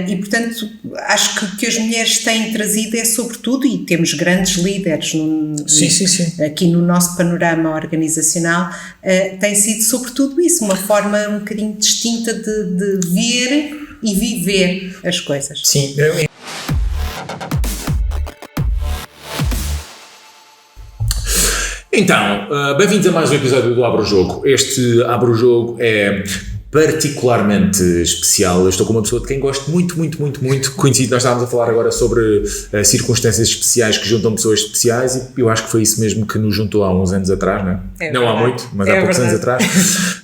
E portanto acho que as mulheres têm trazido sobretudo, e temos grandes líderes aqui no nosso panorama organizacional, tem sido sobretudo isso, uma forma um bocadinho distinta de ver e viver as coisas. Sim. Então, bem-vindos a mais um episódio do Abra o Jogo. Este Abra o Jogo é particularmente especial. Eu estou com uma pessoa de quem gosto muito, conhecido. Nós estávamos a falar agora sobre circunstâncias especiais que juntam pessoas especiais, e eu acho que foi isso mesmo que nos juntou há uns anos atrás, não é? Não há muito, mas há poucos anos atrás.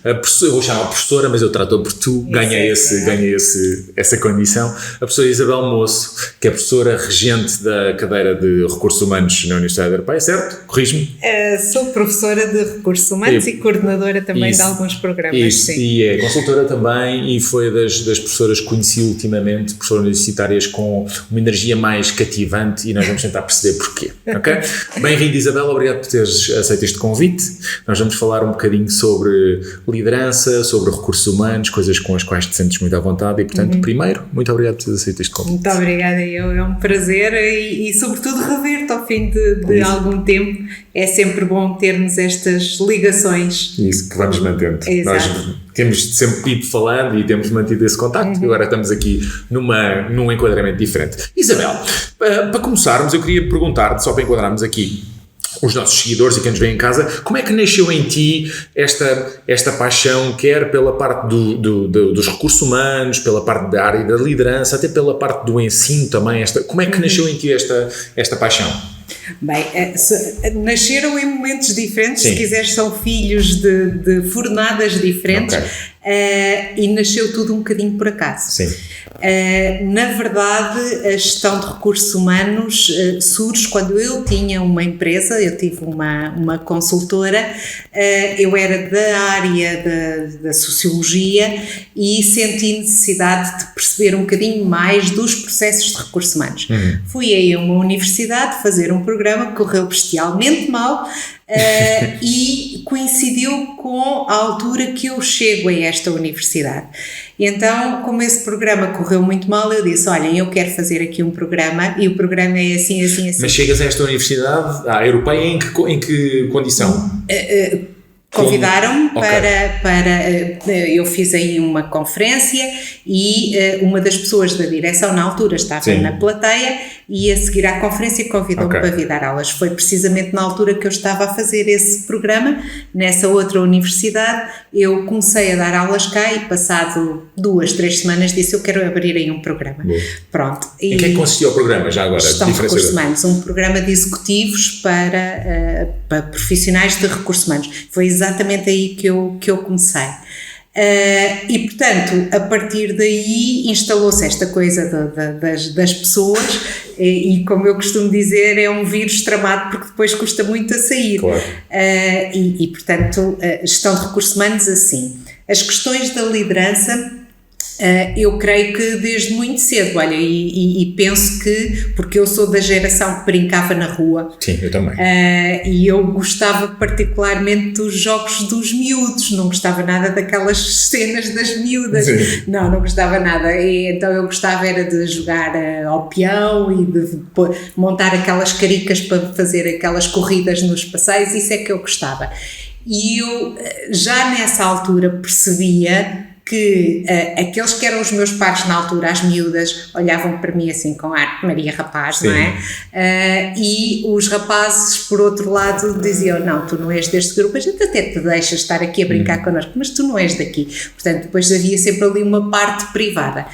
Eu vou chamar professora, mas eu trato por tu, ganhei essa condição. A professora Isabel Moço, que é professora regente da cadeira de Recursos Humanos na Universidade Europeia, certo? Corrige-me. Sou professora de Recursos Humanos e coordenadora também de alguns programas. Sim. E é consultora também, e foi das professoras que conheci ultimamente, professoras universitárias com uma energia mais cativante, e nós vamos tentar perceber porquê, ok? Bem-vindo, Isabel, obrigado por teres aceito este convite. Nós vamos falar um bocadinho sobre liderança, sobre recursos humanos, coisas com as quais te sentes muito à vontade, e portanto, primeiro, muito obrigado por teres aceito este convite. Muito obrigada, é um prazer, e sobretudo rever-te ao fim de algum tempo. É sempre bom termos estas ligações. Isso, que vamos mantendo. Exato. Nós temos sempre ido falando e temos mantido esse contacto, e agora estamos aqui num enquadramento diferente. Isabel, para começarmos, eu queria perguntar-te, só para enquadrarmos aqui os nossos seguidores e quem nos vê em casa, como é que nasceu em ti esta paixão, quer pela parte dos recursos humanos, pela parte da área da liderança, até pela parte do ensino também, como é que nasceu em ti esta paixão? Bem, nasceram em momentos diferentes. Sim. Se quiseres, são filhos de fornadas diferentes. Okay. E nasceu tudo um bocadinho por acaso. Sim. Na verdade, a gestão de recursos humanos surge quando eu tinha uma empresa, eu tive uma consultora, eu era da área da sociologia e senti necessidade de perceber um bocadinho mais dos processos de recursos humanos. Fui aí a uma universidade fazer um programa que correu bestialmente mal, e coincidiu com a altura que eu chego a esta universidade. E então, como esse programa correu muito mal, eu disse, olhem, eu quero fazer aqui um programa, e o programa é assim. Mas chegas a esta universidade, europeia, em que condição? Convidaram-me para eu fiz aí uma conferência, e uma das pessoas da direção na altura estava na plateia, e a seguir à conferência convidou-me para vir dar aulas. Foi precisamente na altura que eu estava a fazer esse programa, nessa outra universidade. Eu comecei a dar aulas cá, e passado 2-3 semanas disse, eu quero abrir aí um programa. Pronto. Em que é que consistia o programa, já agora? Gestão de recursos humanos, um programa de executivos para profissionais de recursos humanos. Foi exatamente aí que eu comecei. E portanto, a partir daí instalou-se esta coisa das pessoas, e como eu costumo dizer, é um vírus tramado porque depois custa muito a sair. Claro. E portanto, gestão de recursos humanos assim. As questões da liderança, eu creio que desde muito cedo, olha, e penso que, porque eu sou da geração que brincava na rua. Sim, eu também. E eu gostava particularmente dos jogos dos miúdos, não gostava nada daquelas cenas das miúdas. Sim. Não gostava nada, e então eu gostava era de jogar ao peão e de montar aquelas caricas para fazer aquelas corridas nos passeios, isso é que eu gostava. E eu já nessa altura percebia que aqueles que eram os meus pares na altura, as miúdas, olhavam para mim assim com ar, Maria rapaz, sim, não é? E os rapazes, por outro lado, diziam, não, tu não és deste grupo, a gente até te deixa estar aqui a brincar connosco, mas tu não és daqui. Portanto, depois havia sempre ali uma parte privada.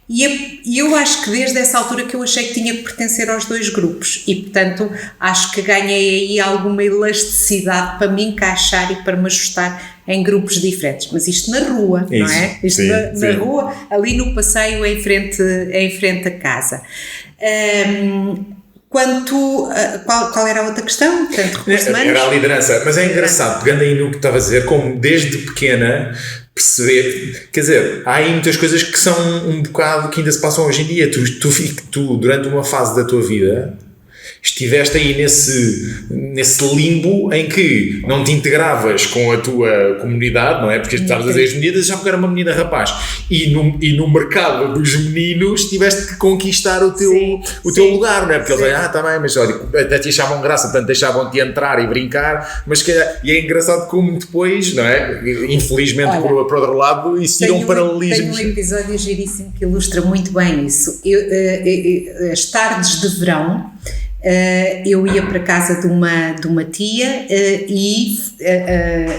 E eu acho que desde essa altura que eu achei que tinha que pertencer aos dois grupos, e portanto acho que ganhei aí alguma elasticidade para me encaixar e para me ajustar em grupos diferentes, mas isto na rua, isso, não é? Isto sim, na rua, ali no passeio em frente à casa. Qual era a outra questão? Portanto, era a liderança, mas é engraçado, pegando aí no que estava a dizer, como desde pequena perceber, quer dizer, há aí muitas coisas que são um bocado que ainda se passam hoje em dia. Tu durante uma fase da tua vida estiveste aí nesse limbo em que não te integravas com a tua comunidade, não é? Porque estavas a dizer as meninas, achavam que era uma menina rapaz. E no mercado dos meninos tiveste que conquistar o teu lugar, não é? Porque eles dizem, tá bem, mas olha, até te achavam graça, portanto deixavam-te entrar e brincar, mas e é engraçado como depois, não é? Infelizmente, olha, por outro lado, existiram paralelismos. Tem um episódio giríssimo que ilustra muito bem isso. As tardes de verão, eu ia para casa de uma tia e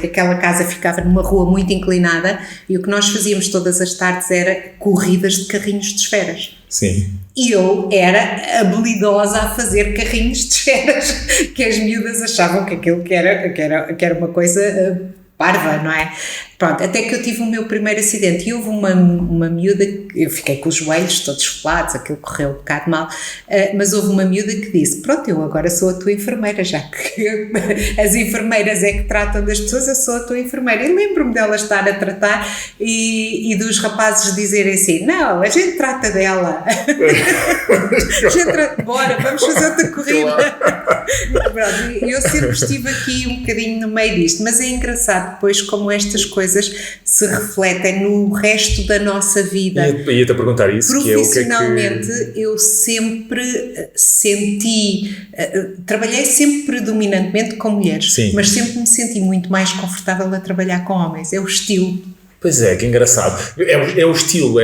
aquela casa ficava numa rua muito inclinada e o que nós fazíamos todas as tardes era corridas de carrinhos de esferas. Sim. E eu era habilidosa a fazer carrinhos de esferas, que as miúdas achavam que aquilo que era uma coisa parva, não é? Pronto, até que eu tive o meu primeiro acidente e houve uma miúda, eu fiquei com os joelhos todos esfolados, aquilo correu um bocado mal, mas houve uma miúda que disse, pronto, eu agora sou a tua enfermeira, já que as enfermeiras é que tratam das pessoas, eu sou a tua enfermeira. E lembro-me dela estar a tratar e dos rapazes dizerem assim, não, a gente trata dela. Bora, vamos fazer outra corrida. Pronto, eu sempre estive aqui um bocadinho no meio disto, mas é engraçado depois como estas coisas se refletem no resto da nossa vida. Ia-te a perguntar isso. Profissionalmente, eu sempre trabalhei sempre predominantemente com mulheres, sim, mas sempre me senti muito mais confortável a trabalhar com homens. É o estilo. Pois é, que engraçado. É o estilo,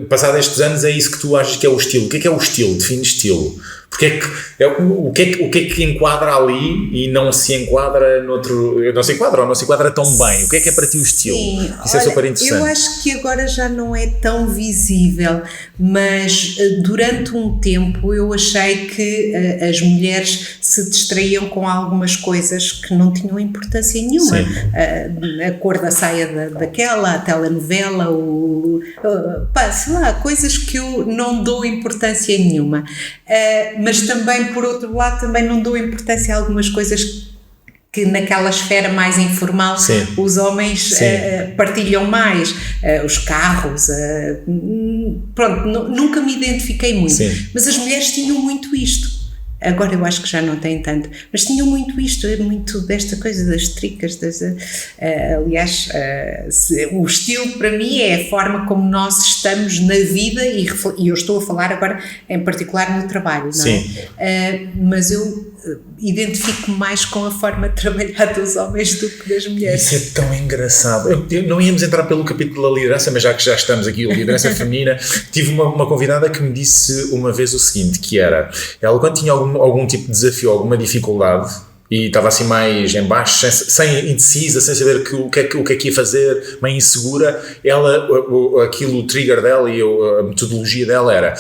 passado estes anos é isso que tu achas que é o estilo. O que é o estilo? Define estilo. O que é que enquadra ali e não se enquadra noutro, não se enquadra tão bem? O que é para ti o estilo? Sim, isso é super interessante. Eu acho que agora já não é tão visível, mas durante um tempo eu achei que as mulheres se distraíam com algumas coisas que não tinham importância nenhuma. A cor da saia daquela, a telenovela, sei lá, coisas que eu não dou importância nenhuma. Mas também, por outro lado, também não dou importância a algumas coisas que naquela esfera mais informal, sim, os homens partilham mais, os carros, pronto, nunca me identifiquei muito, sim, mas as mulheres tinham muito isto. Agora eu acho que já não tem tanto, mas tinham muito isto, muito desta coisa das tricas, aliás, o estilo para mim é a forma como nós estamos na vida e eu estou a falar agora em particular no trabalho, não é? Sim. Mas eu identifico mais com a forma de trabalhar dos homens do que das mulheres. Isso é tão engraçado. Não íamos entrar pelo capítulo da liderança, mas já que já estamos aqui, a liderança feminina, tive uma convidada que me disse uma vez o seguinte, que era, ela quando tinha algum tipo de desafio, alguma dificuldade, e estava assim mais em baixo, sem indecisa, sem saber o que é que ia fazer, meio insegura, o trigger dela e a metodologia dela era: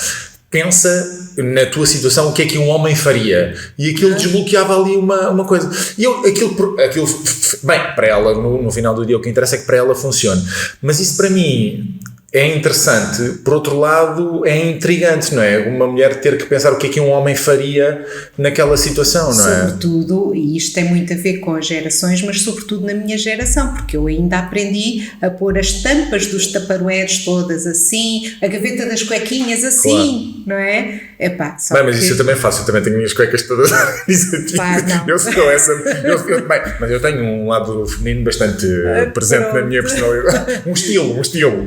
pensa na tua situação, o que é que um homem faria? E aquilo desbloqueava ali uma coisa. E aquilo bem, para ela, no final do dia, o que interessa é que para ela funcione. Mas isso para mim é interessante, por outro lado é intrigante, não é? Uma mulher ter que pensar o que é que um homem faria naquela situação, não é? Sobretudo, e isto tem muito a ver com as gerações, mas sobretudo na minha geração, porque eu ainda aprendi a pôr as tampas dos taparoeiros todas assim, a gaveta das cuequinhas assim, claro, não é? Epá, só bem, mas isso eu também faço, eu também tenho minhas cuecas todas assim. Eu sou essa, bem, mas eu tenho um lado feminino bastante presente na minha personalidade. Um estilo.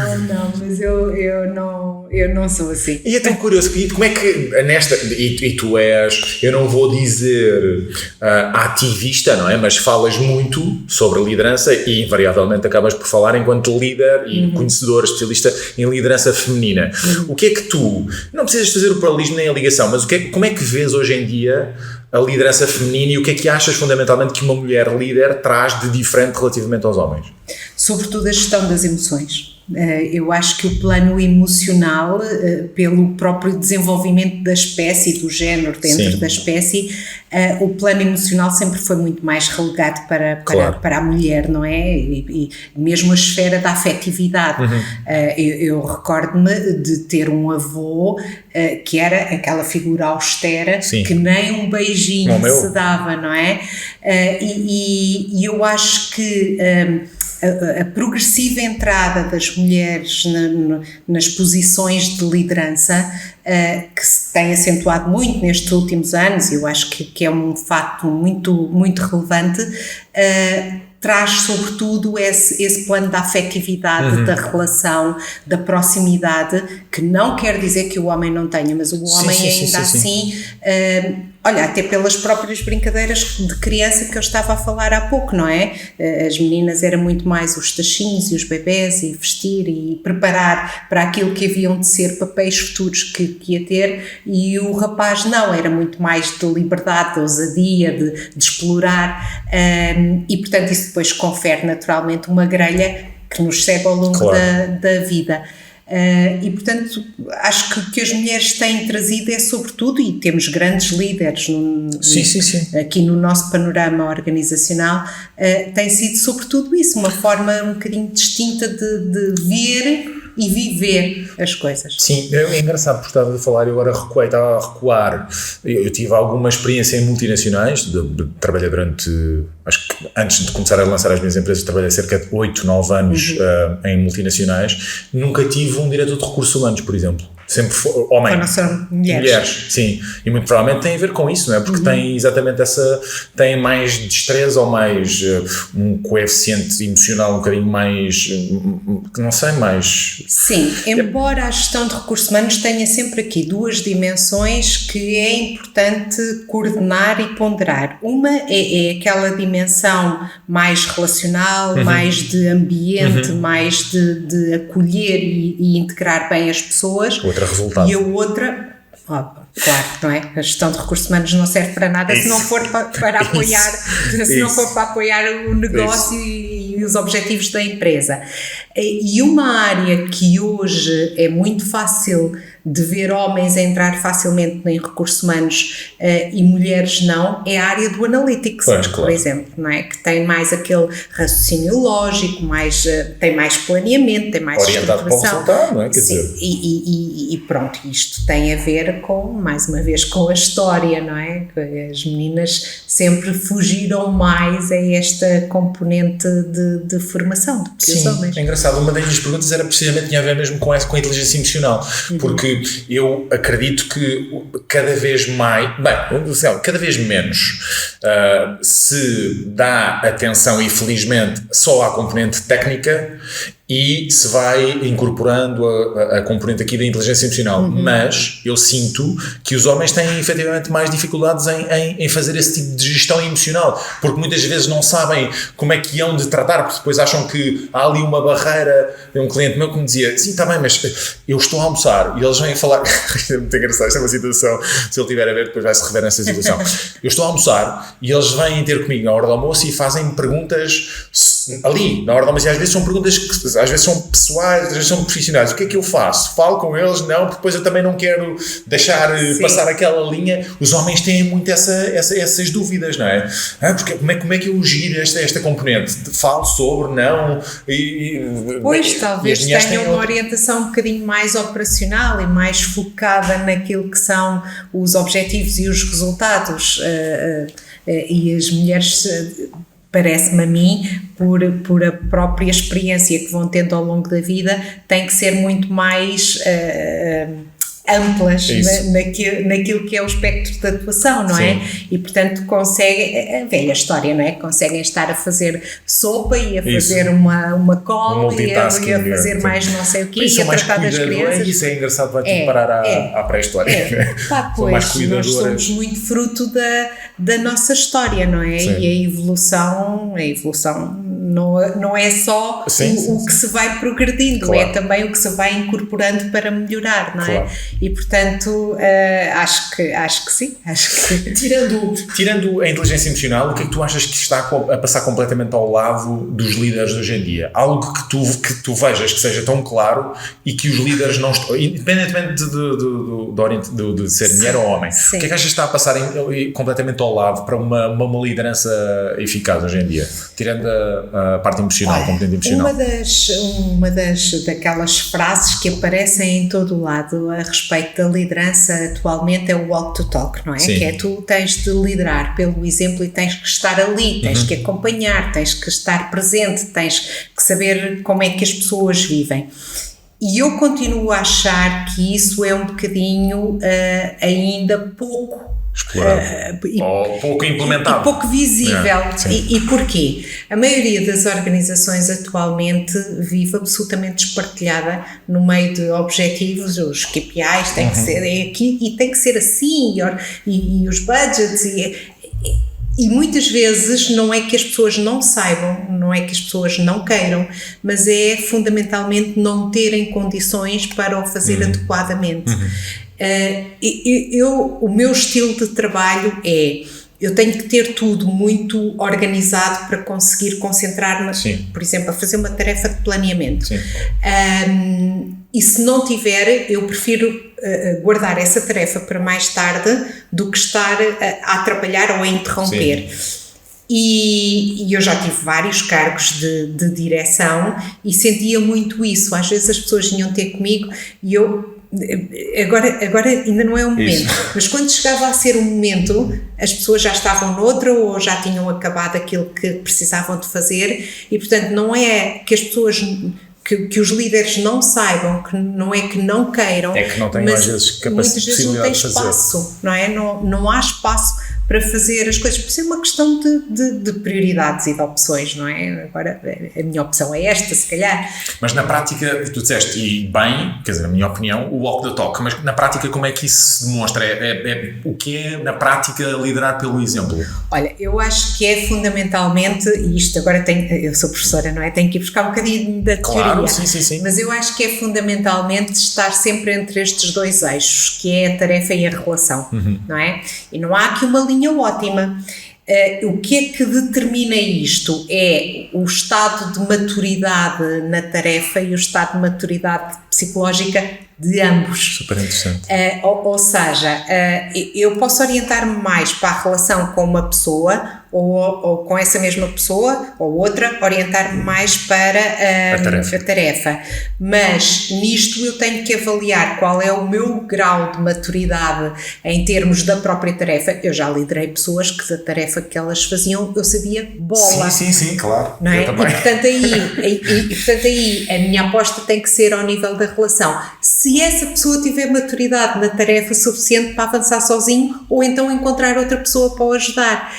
Não, mas eu não sou assim. E é tão curioso, e como é que e tu és, eu não vou dizer ativista, não é? Mas falas muito sobre liderança e invariavelmente acabas por falar enquanto líder e conhecedora, especialista em liderança feminina. O que é que tu, não precisas fazer o paralelismo nem a ligação, mas como é que vês hoje em dia a liderança feminina e o que é que achas fundamentalmente que uma mulher líder traz de diferente relativamente aos homens? Sobretudo a gestão das emoções. Eu acho que o plano emocional, pelo próprio desenvolvimento da espécie, do género dentro, sim, da espécie, o plano emocional sempre foi muito mais relegado para a mulher, não é? E mesmo a esfera da afetividade. Eu recordo-me de ter um avô que era aquela figura austera, sim, que nem um beijinho se dava, não é? E eu acho que a progressiva entrada das mulheres nas posições de liderança, que se tem acentuado muito nestes últimos anos, eu acho que é um facto muito, muito relevante, traz sobretudo esse plano da afetividade, da relação, da proximidade, que não quer dizer que o homem não tenha, mas o homem ainda assim, olha, até pelas próprias brincadeiras de criança que eu estava a falar há pouco, não é? As meninas eram muito mais os tachinhos e os bebés e vestir e preparar para aquilo que haviam de ser papéis futuros que ia ter, e o rapaz não, era muito mais de liberdade, de ousadia, de explorar, e portanto isso depois confere naturalmente uma grelha que nos segue ao longo da vida. E portanto acho que as mulheres têm trazido sobretudo, e temos grandes líderes aqui no nosso panorama organizacional, tem sido sobretudo isso, uma forma um bocadinho distinta de ver e viver as coisas. Sim, é engraçado porque estava a falar e agora estava a recuar. Eu tive alguma experiência em multinacionais, trabalhei durante, acho que antes de começar a lançar as minhas empresas, trabalhei cerca de 8, 9 anos em multinacionais. Nunca tive um diretor de recursos humanos, por exemplo. Sempre homem. Quando são mulheres. Sim. E muito provavelmente tem a ver com isso, não é? Porque tem exatamente tem mais destreza ou mais um coeficiente emocional um bocadinho mais, não sei, mais... Sim, embora a gestão de recursos humanos tenha sempre aqui duas dimensões que é importante coordenar e ponderar. Uma é aquela dimensão mais relacional, mais de ambiente, mais de acolher e integrar bem as pessoas. Resultado. E a outra, claro, não é? A gestão de recursos humanos não serve para nada se não for para apoiar, não for para apoiar o negócio e os objetivos da empresa. E uma área que hoje é muito fácil de ver homens entrar facilmente em recursos humanos e mulheres não, é a área do analytics, por exemplo, não é? Que tem mais aquele raciocínio lógico, tem mais planeamento, tem mais orientado estruturação. Para o resultado, não é? Quer dizer. E pronto, isto tem a ver mais uma vez, com a história, não é? As meninas sempre fugiram mais a esta componente de formação do que os homens. É engraçado, uma das minhas perguntas era precisamente, tinha a ver mesmo com a inteligência emocional, porque eu acredito que cada vez mais, cada vez menos se dá atenção, e felizmente, só à componente técnica, e se vai incorporando a componente aqui da inteligência emocional. Mas eu sinto que os homens têm efetivamente mais dificuldades em fazer esse tipo de gestão emocional, porque muitas vezes não sabem como é que hão de tratar, porque depois acham que há ali uma barreira. Um cliente meu que me dizia, sim, está bem, mas eu estou a almoçar, e eles vêm falar, é muito engraçado, esta é uma situação, se ele estiver a ver depois vai-se rever nessa situação. Eu estou a almoçar e eles vêm ter comigo na hora do almoço e fazem perguntas ali, na hora do almoço, e às vezes são perguntas que às vezes são pessoais, às vezes são profissionais. O que é que eu faço? Falo com eles? Não, porque depois eu também não quero deixar passar aquela linha. Os homens têm muito essas dúvidas, não é? Porque como é que eu giro esta componente? Falo sobre, não? Pois, talvez tenham uma orientação um bocadinho mais operacional e mais focada naquilo que são os objetivos e os resultados. E as mulheres... Parece-me a mim, por a própria experiência que vão tendo ao longo da vida, têm que ser muito mais amplas naquilo que é o espectro de atuação, não é? E portanto conseguem, a velha história, não é? Conseguem estar a fazer sopa e a fazer uma call e a fazer mais não sei o quê, e a tratar das crianças. Isso é engraçado, vai-te parar à pré-história. Pois, nós somos muito fruto da nossa história, não é? Sim. E a evolução não é só o que se vai progredindo, é também o que se vai incorporando para melhorar, não é? E portanto, acho que sim. Tirando a inteligência emocional, o que é que tu achas que está a passar completamente ao lado dos líderes hoje em dia? Algo que tu vejas que seja tão claro e que os líderes não estão, independentemente de ser mulher ou homem, o que é que achas que está a passar completamente ao lado para uma liderança eficaz hoje em dia? Tirando a parte emocional, a componente emocional? Uma daquelas frases que aparecem em todo o lado a respeito da liderança atualmente é o walk to talk, não é? Sim. Que é tu tens de liderar pelo exemplo e tens que estar ali, tens que acompanhar, tens que estar presente, tens que saber como é que as pessoas vivem. E eu continuo a achar que isso é um bocadinho ainda pouco explorado, ou pouco implementado. E pouco visível. E porquê? A maioria das organizações atualmente vive absolutamente espartilhada no meio de objetivos, os KPIs têm que ser aqui e tem que ser assim, e os budgets, e muitas vezes não é que as pessoas não saibam, não é que as pessoas não queiram, mas é fundamentalmente não terem condições para o fazer adequadamente. O meu estilo de trabalho eu tenho que ter tudo muito organizado para conseguir concentrar-me, por exemplo, a fazer uma tarefa de planeamento. E se não tiver, eu prefiro guardar essa tarefa para mais tarde do que estar a atrapalhar ou a interromper. E eu já tive vários cargos de direção e sentia muito isso. Às vezes as pessoas vinham ter comigo e eu... Agora ainda não é o momento, mas quando chegava a ser o momento, as pessoas já estavam noutra ou já tinham acabado aquilo que precisavam de fazer e, portanto, não é que as pessoas... Que os líderes não saibam, que não é que não queiram, é que não têm às vezes capacidade de não tem espaço, não é? Não há espaço para fazer as coisas, por ser uma questão de prioridades e de opções, não é? Agora, a minha opção é esta, se calhar. Mas na prática, tu disseste, e bem, quer dizer, na minha opinião, o walk the talk, mas na prática como é que isso se demonstra? O que é, na prática, liderar pelo exemplo? Olha, eu acho que é fundamentalmente, e isto agora eu sou professora, não é? Tenho que ir buscar um bocadinho da teoria. Sim. Mas eu acho que é fundamentalmente estar sempre entre estes dois eixos, que é a tarefa e a relação, não é? E não há aqui uma linha ótima. O que é que determina isto? É o estado de maturidade na tarefa e o estado de maturidade psicológica de ambos. Super interessante. Ou seja, eu posso orientar-me mais para a relação com uma pessoa ou com essa mesma pessoa ou outra, orientar-me mais para a tarefa. Mas nisto eu tenho que avaliar qual é o meu grau de maturidade em termos da própria tarefa. Eu já liderei pessoas que da tarefa que elas faziam eu sabia bola. Sim, claro. Não é? Eu também. E portanto aí a minha aposta tem que ser ao nível da relação. Se essa pessoa tiver maturidade na tarefa suficiente para avançar sozinho ou então encontrar outra pessoa para o ajudar.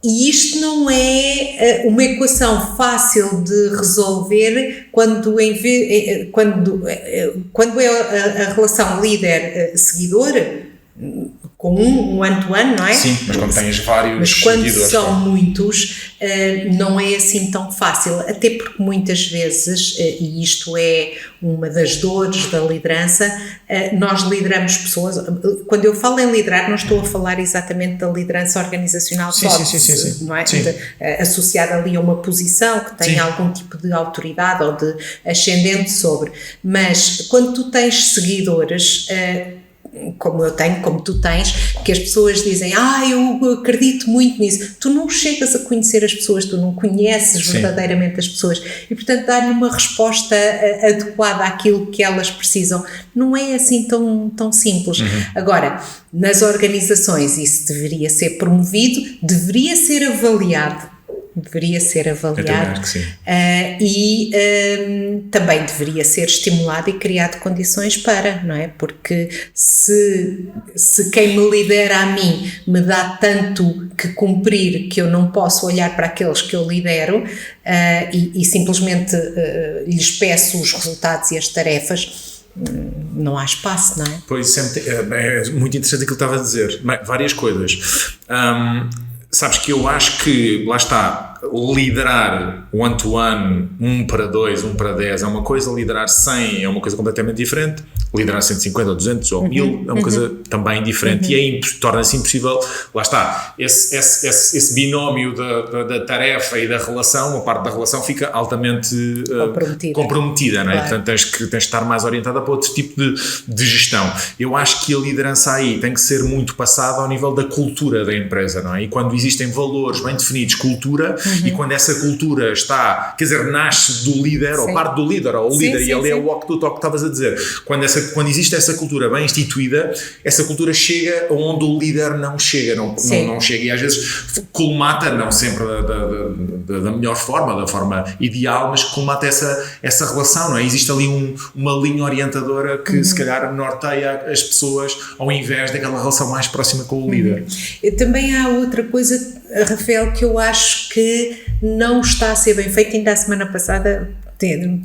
E isto não é uma equação fácil de resolver quando é a relação líder-seguidor, com um one-to-one, não é? Sim, mas quando tens vários mas quando seguidores, são muitos, não é assim tão fácil, até porque muitas vezes, e isto é uma das dores da liderança, nós lideramos pessoas. Quando eu falo em liderar, não estou a falar exatamente da liderança organizacional sim. não é? Associada ali a uma posição que tem algum tipo de autoridade ou de ascendente sobre, mas quando tu tens seguidores, como eu tenho, como tu tens, que as pessoas dizem, eu acredito muito nisso, tu não chegas a conhecer as pessoas, tu não conheces verdadeiramente as pessoas e portanto dar-lhe uma resposta adequada àquilo que elas precisam não é assim tão simples. Agora, nas organizações isso deveria ser promovido, deveria ser avaliado e também deveria ser estimulado e criado condições para, não é? Porque se quem me lidera a mim me dá tanto que cumprir que eu não posso olhar para aqueles que eu lidero e simplesmente lhes peço os resultados e as tarefas, não há espaço, não é? Pois, é muito interessante aquilo que estava a dizer. Várias coisas. Sabes que eu acho que, lá está, liderar one-to-one, 1 para 2, 1 para 10 é uma coisa, liderar 100 é uma coisa completamente diferente, liderar 150 ou 200 ou 1000 é uma coisa também diferente e aí torna-se impossível, lá está, esse binómio da tarefa e da relação, a parte da relação fica altamente comprometida, não é? Claro. Portanto tens que estar mais orientada para outro tipo de gestão. Eu acho que a liderança aí tem que ser muito passada ao nível da cultura da empresa, não é? E quando existem valores bem definidos, cultura, E quando essa cultura está, quer dizer, nasce do líder, ou parte do líder, ou o líder, e ele é o walk do talk que estavas a dizer. Quando existe essa cultura bem instituída, essa cultura chega onde o líder não chega, não chega, e às vezes colmata, não sempre da melhor forma, da forma ideal, mas colmata essa relação, não é? Existe ali uma linha orientadora que se calhar norteia as pessoas ao invés daquela relação mais próxima com o líder. E também há outra coisa, Rafael, que eu acho que não está a ser bem feita. Ainda a semana passada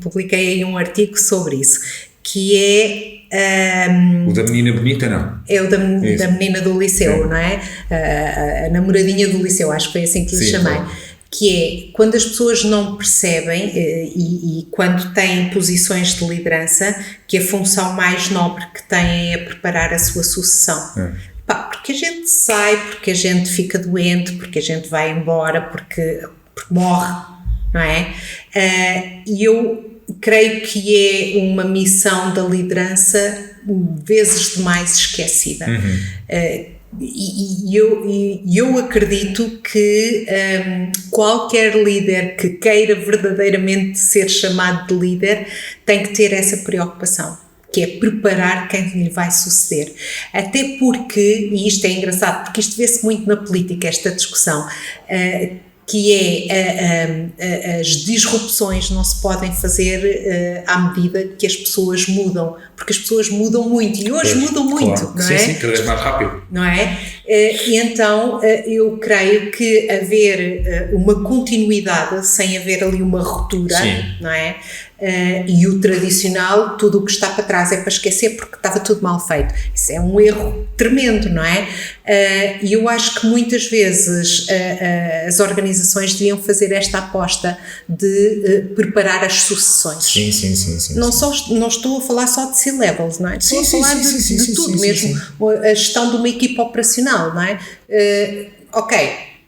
publiquei aí um artigo sobre isso, que é... o da menina bonita, não? É o da menina do liceu, não é? A namoradinha do liceu, acho que foi assim que lhe chamei. Que é quando as pessoas não percebem e quando têm posições de liderança, que a função mais nobre que têm é preparar a sua sucessão. Porque a gente sai, porque a gente fica doente, porque a gente vai embora, porque morre, não é? E eu creio que é uma missão da liderança vezes demais esquecida. E eu acredito que qualquer líder que queira verdadeiramente ser chamado de líder tem que ter essa preocupação, que é preparar quem lhe vai suceder. Até porque, e isto é engraçado, porque isto vê-se muito na política, esta discussão, que é as disrupções não se podem fazer à medida que as pessoas mudam, porque as pessoas mudam muito e hoje mudam muito, não é? Sim, cada vez mais rápido. Não é? E então eu creio que haver uma continuidade sem haver ali uma ruptura, não é? E o tradicional, tudo o que está para trás é para esquecer porque estava tudo mal feito. Isso é um erro tremendo, não é? E eu acho que muitas vezes as organizações deviam fazer esta aposta de preparar as sucessões. Sim. Não estou a falar só de C-levels, não é? Estou a falar de tudo mesmo. A gestão de uma equipa operacional, não é? Ok,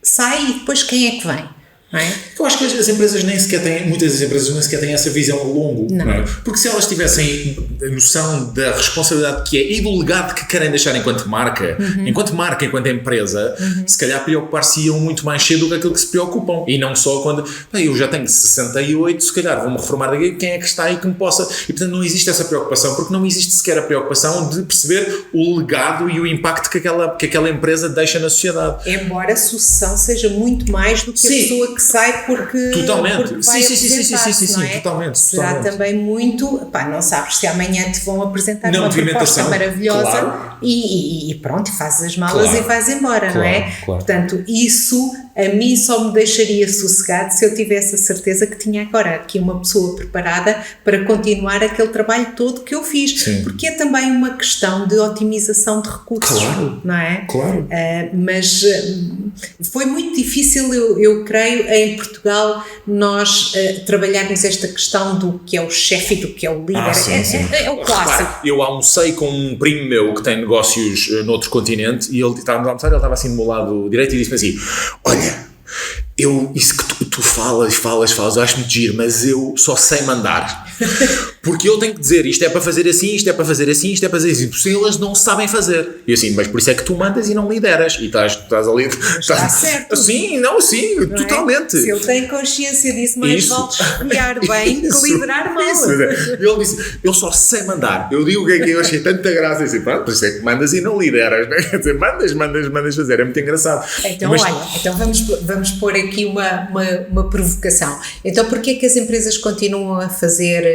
sai e depois quem é que vem? É? Eu acho que as empresas muitas das empresas nem sequer têm essa visão a longo, não é? Porque se elas tivessem a noção da responsabilidade que é e do legado que querem deixar enquanto marca, enquanto empresa, se calhar preocupar-se-iam muito mais cedo do que aquilo que se preocupam, e não só quando eu já tenho 68, se calhar vou-me reformar daqui, quem é que está aí que me possa, e portanto não existe essa preocupação, porque não existe sequer a preocupação de perceber o legado e o impacto que aquela empresa deixa na sociedade. Embora a sucessão seja muito mais do que a pessoa que sai porque totalmente, vai sim, é? totalmente. Será também muito, não sabes se amanhã te vão apresentar uma proposta maravilhosa, e pronto, fazes as malas e vais embora, não é? Portanto, isso a mim só me deixaria sossegado se eu tivesse a certeza que tinha agora aqui uma pessoa preparada para continuar aquele trabalho todo que eu fiz, porque é também uma questão de otimização de recursos, não é? Mas foi muito difícil, eu creio, em Portugal nós trabalharmos esta questão do que é o chefe e do que é o líder. É o clássico. Repara, eu almocei com um primo meu que tem negócios noutro continente e ele estava a almoçar, ele estava assim do meu lado direito e disse-me assim: olha, isso que tu falas, eu acho muito giro, mas eu só sei mandar. Porque eu tenho que dizer, isto é para fazer assim, isto é para fazer assim, isto é para fazer assim, porque eles não sabem fazer. E assim, mas por isso é que tu mandas e não lideras. E estás ali... Está certo. Sim, totalmente. É? Se ele tem consciência disso, mais vale espiar bem que liderar mal. Ele disse, eu só sei mandar. Eu digo o que é que eu achei tanta graça. E assim, pronto, por isso é que mandas e não lideras. Né? Quer dizer, mandas fazer. É muito engraçado. Então, vamos pôr aqui uma provocação. Então, porquê é que as empresas continuam a fazer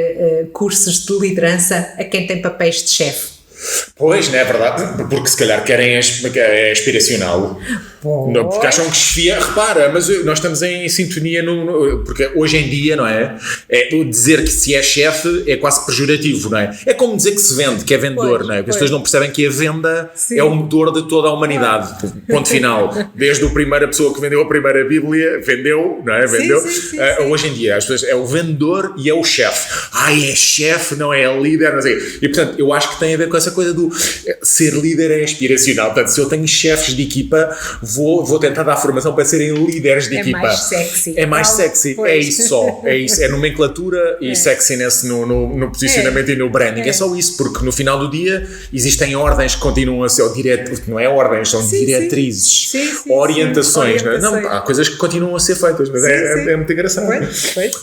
cursos de liderança a quem tem papéis de chefe? Pois, não é verdade? Porque se calhar querem é aspiracional. Não, porque acham que chefia, repara, mas nós estamos em sintonia porque hoje em dia, não é? Dizer que se é chefe é quase pejorativo, não é? É como dizer que se vende, que é vendedor, não é? Porque as pessoas não percebem que a venda é o motor de toda a humanidade. Ponto final. Desde a primeira pessoa que vendeu a primeira Bíblia, vendeu, não é? Vendeu. Sim. Hoje em dia, as pessoas é o vendedor e é o chefe. É chefe, não é líder, não sei. E portanto, eu acho que tem a ver com essa coisa do ser líder é aspiracional. Portanto, se eu tenho chefes de equipa, vou tentar dar formação para serem líderes de equipa. Mais sexy. É mais sexy, é isso só. É isso, é nomenclatura e sexiness no posicionamento e no branding. É só isso, porque no final do dia existem ordens que continuam a ser, não é ordens, são diretrizes, orientações. Não, há coisas que continuam a ser feitas, mas é muito engraçado.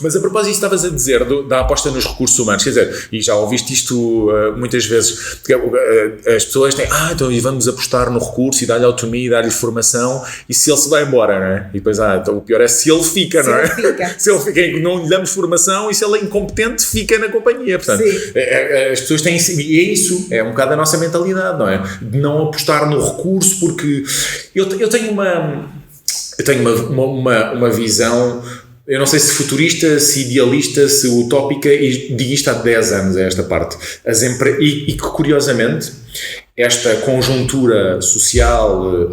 Mas a propósito, estavas a dizer da aposta nos recursos humanos, quer dizer, e já ouviste isto muitas vezes, as pessoas têm, então vamos apostar no recurso e dar-lhe autonomia e dar-lhe formação, e se ele se vai embora, não é? E depois, então, o pior é se ele fica, não é? Se ele fica, não lhe damos formação, e se ele é incompetente, fica na companhia. Portanto, as pessoas têm, e é isso, é um bocado a nossa mentalidade, não é? De não apostar no recurso, porque eu tenho uma visão, eu não sei se futurista, se idealista, se utópica, e digo isto há 10 anos, esta parte. E que, curiosamente, esta conjuntura social,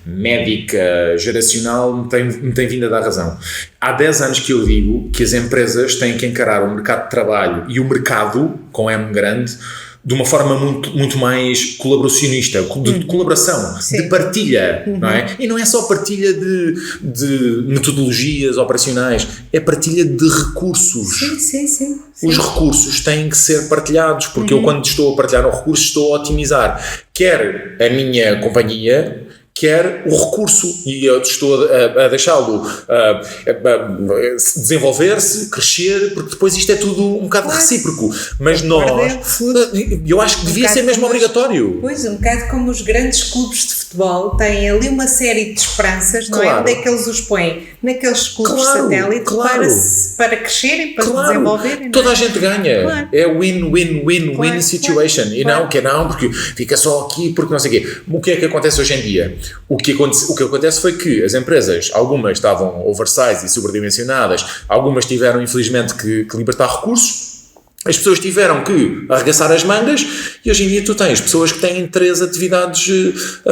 médica, geracional, me tem vindo a dar razão. Há 10 anos que eu digo que as empresas têm que encarar o mercado de trabalho e o mercado, com M grande, de uma forma muito mais colaboracionista, de colaboração, de partilha, não é? E não é só partilha de metodologias operacionais, é partilha de recursos. Sim. Os recursos têm que ser partilhados, porque eu, quando estou a partilhar um recurso, estou a otimizar quer a minha companhia, quer o recurso, e eu estou a deixá-lo desenvolver-se, crescer, porque depois isto é tudo um bocado recíproco, mas eu acho que devia ser mesmo obrigatório. Pois, um bocado como os grandes clubes de futebol têm ali uma série de esperanças, não é? Onde é que eles os põem? Naqueles clubes satélite para crescerem, para se desenvolverem. Toda a gente ganha. É win-win-win-win situation. E não, porque fica só aqui, porque não sei o quê. O que é que acontece hoje em dia? O que acontece foi que as empresas, algumas estavam oversize e sobredimensionadas, algumas tiveram infelizmente que libertar recursos, as pessoas tiveram que arregaçar as mangas, e hoje em dia tu tens pessoas que têm 3 atividades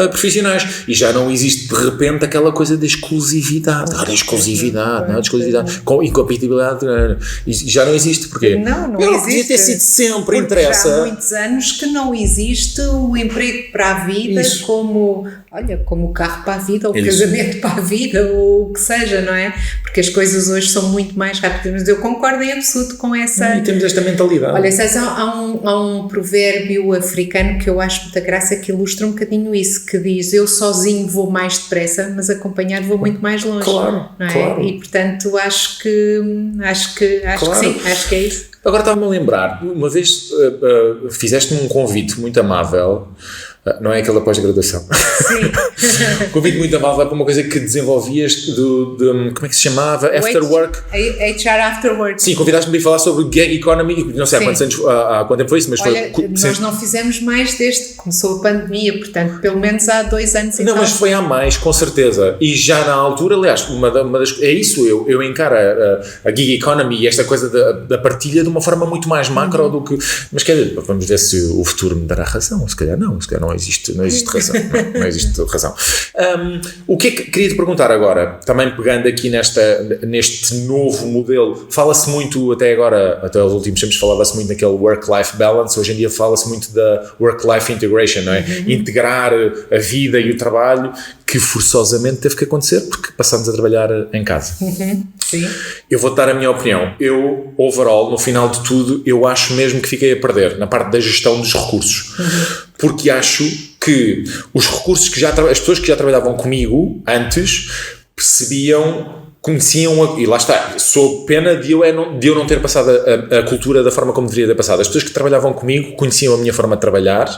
profissionais, e já não existe de repente aquela coisa da exclusividade. Exclusividade, com incompatibilidade, já não existe. Porquê? Não existe. Devia ter sido sempre, interessa. Já há muitos anos que não existe o emprego para a vida como o carro para a vida, ou o casamento para a vida, ou o que seja, não é? Porque as coisas hoje são muito mais rápidas, mas eu concordo em absoluto com essa... E temos esta mentalidade. Olha, sabes, há um provérbio africano que eu acho muita graça, que ilustra um bocadinho isso, que diz: eu sozinho vou mais depressa, mas acompanhado vou muito mais longe. Claro, não é? Claro. E portanto acho que sim, acho que é isso. Agora estava-me a lembrar, uma vez fizeste-me um convite muito amável, não é aquela pós-graduação. Sim. Convite muito amável para uma coisa que desenvolvias como é que se chamava? After Work. HR After Work. Sim, convidaste-me a falar sobre gig economy, não sei há quanto tempo foi isso, mas olha, nós não fizemos mais desde que começou a pandemia, portanto, pelo menos há 2 anos e não, mas foi há mais, com certeza. E já na altura, aliás, é isso, eu encaro a gig economy e esta coisa da partilha de uma forma muito mais macro do que... Mas quer dizer, vamos ver se o futuro me dará razão, se calhar não existe razão. Não existe razão. O que é que queria te perguntar agora, também pegando aqui neste novo modelo, fala-se muito até agora, até os últimos tempos falava-se muito naquele work-life balance, hoje em dia fala-se muito da work-life integration, não é? Integrar a vida e o trabalho, que forçosamente teve que acontecer porque passamos a trabalhar em casa. Sim. Eu vou-te dar a minha opinião. Eu, overall, no final de tudo, eu acho mesmo que fiquei a perder na parte da gestão dos recursos. Porque acho que os recursos as pessoas que já trabalhavam comigo antes conheciam, e lá está, sou pena de eu não ter passado a cultura da forma como deveria ter passado. As pessoas que trabalhavam comigo conheciam a minha forma de trabalhar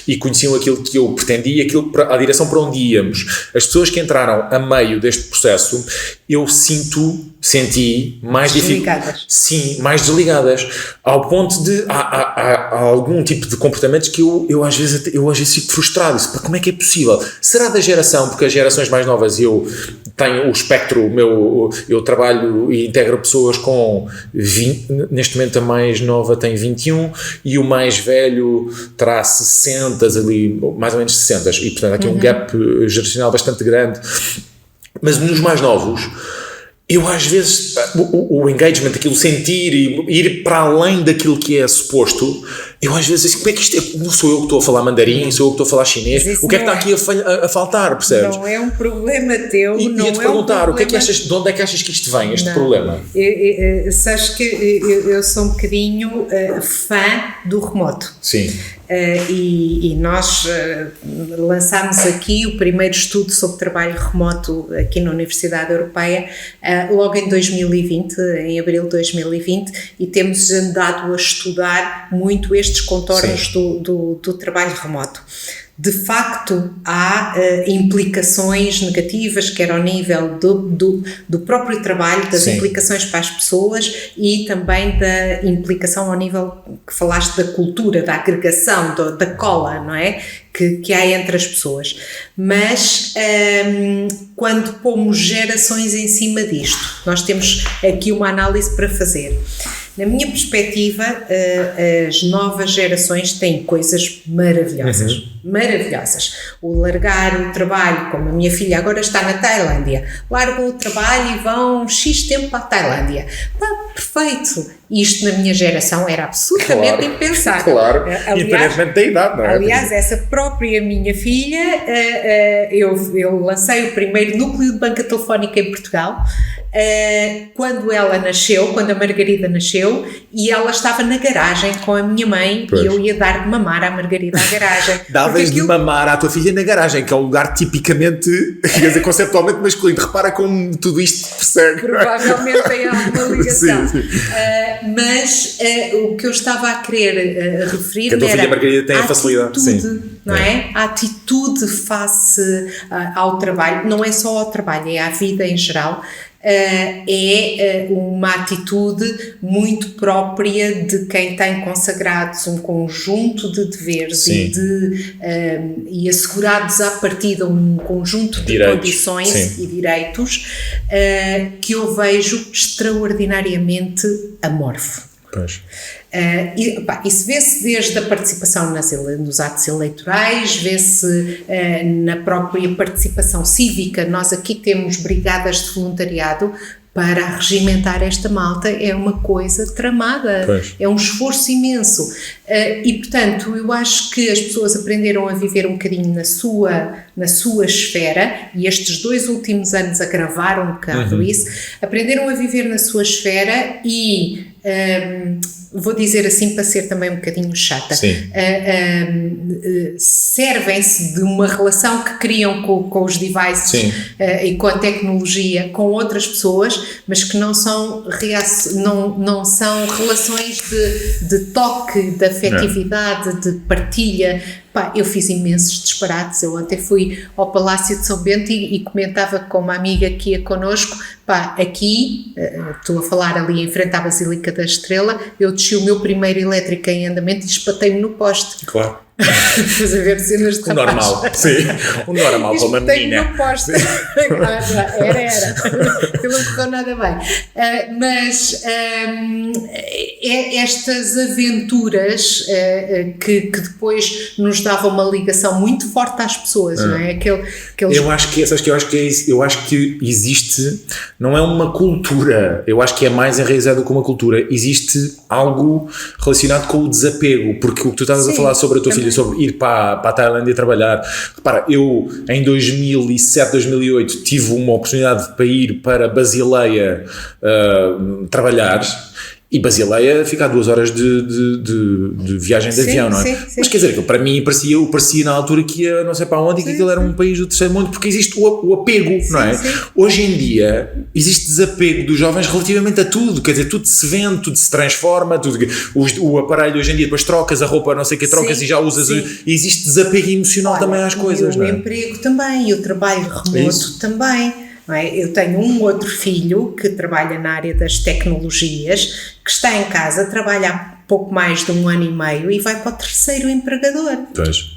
e conheciam aquilo que eu pretendia, a direção para onde íamos. As pessoas que entraram a meio deste processo, eu senti mais desligadas. Sim, mais desligadas, ao ponto de há algum tipo de comportamentos que eu às vezes fico frustrado. Como é que é possível? Será da geração? Porque as gerações mais novas, eu tenho o espectro eu trabalho e integro pessoas com 20, neste momento a mais nova tem 21 e o mais velho terá 60 ali, mais ou menos 60, e portanto há aqui um gap geracional bastante grande. Mas nos mais novos, eu às vezes, o engagement, aquilo sentir e ir para além daquilo que é suposto, Eu às vezes, como é que isto é? Não sou eu que estou a falar mandarim, sou eu que estou a falar chinês, o que é que está aqui a faltar, percebes? Não é um problema teu, não ia-te perguntar, o que é que achas, de onde é que achas que isto vem, este problema? Sabes que eu sou um bocadinho fã do remoto. Sim. E nós lançámos aqui o primeiro estudo sobre trabalho remoto aqui na Universidade Europeia logo em 2020, em abril de 2020, e temos andado a estudar muito estes contornos do trabalho remoto. De facto, há implicações negativas, quer ao nível do próprio trabalho, das implicações para as pessoas e também da implicação ao nível que falaste da cultura, da agregação, da cola, não é? Que há entre as pessoas. Mas quando pomos gerações em cima disto, nós temos aqui uma análise para fazer. Na minha perspectiva, as novas gerações têm coisas maravilhosas, maravilhosas. O largar o trabalho, como a minha filha agora está na Tailândia, largam o trabalho e vão X tempo para a Tailândia. Perfeito! Isto na minha geração era absolutamente impensável. Claro, independentemente da idade, não é? Aliás, essa própria minha filha, eu lancei o primeiro núcleo de banca telefónica em Portugal, quando ela nasceu, quando a Margarida nasceu, e ela estava na garagem com a minha mãe, e eu ia dar de mamar à Margarida à garagem. Davas de mamar à tua filha na garagem, que é um lugar tipicamente, quer dizer, conceptualmente masculino. Repara como tudo isto persegue. Provavelmente tem alguma ligação. Sim. Mas o que eu estava a querer referir que a tua filha Margarida tem a facilidade. Sim. Não é? A atitude face ao trabalho, não é só ao trabalho, é à vida em geral. É uma atitude muito própria de quem tem consagrados um conjunto de deveres e assegurados à partida um conjunto de condições e direitos que eu vejo extraordinariamente amorfo. Pois. Isso vê-se desde a participação nos atos eleitorais, vê-se na própria participação cívica. Nós aqui temos brigadas de voluntariado para regimentar esta malta, é uma coisa tramada, é um esforço imenso. E, portanto, eu acho que as pessoas aprenderam a viver um bocadinho na sua esfera, e estes 2 últimos anos agravaram um bocado isso, aprenderam a viver na sua esfera e... vou dizer assim para ser também um bocadinho chata, servem-se de uma relação que criam com os devices e com a tecnologia com outras pessoas, mas que não são relações de toque, de afetividade, de partilha. Eu fiz imensos disparates. Eu ontem fui ao Palácio de São Bento e comentava com uma amiga que ia connosco, aqui, estou a falar ali em frente à Basílica da Estrela, eu desci o meu primeiro elétrico em andamento e espatei-me no poste. Claro. Estás a ver cenas de rapaz. Normal, sim. O normal para uma menina. No poste. Era. Aquilo não correu nada bem. Mas estas aventuras que depois nos davam uma ligação muito forte às pessoas, não é? Eu acho que existe, não é uma cultura, eu acho que é mais enraizado do que uma cultura, existe algo relacionado com o desapego, porque o que tu estás a falar sobre a tua filha, sobre ir para a Tailândia trabalhar. Repara, eu em 2007, 2008 tive uma oportunidade para ir para Basileia trabalhar. E Basileia fica a 2 horas de viagem de avião, não é? Mas quer dizer, para mim parecia na altura que ia não sei para onde e que aquilo era um país do terceiro mundo, porque existe o apego, não é? Hoje em dia existe desapego dos jovens relativamente a tudo, quer dizer, tudo se vende, tudo se transforma, o aparelho hoje em dia, depois trocas a roupa, não sei o que, trocas e já usas, e existe desapego emocional também às coisas, não é? O emprego também, e o trabalho remoto também. Não é? Eu tenho um outro filho que trabalha na área das tecnologias, que está em casa, trabalha há pouco mais de 1 ano e meio e vai para o 3º empregador. Pois.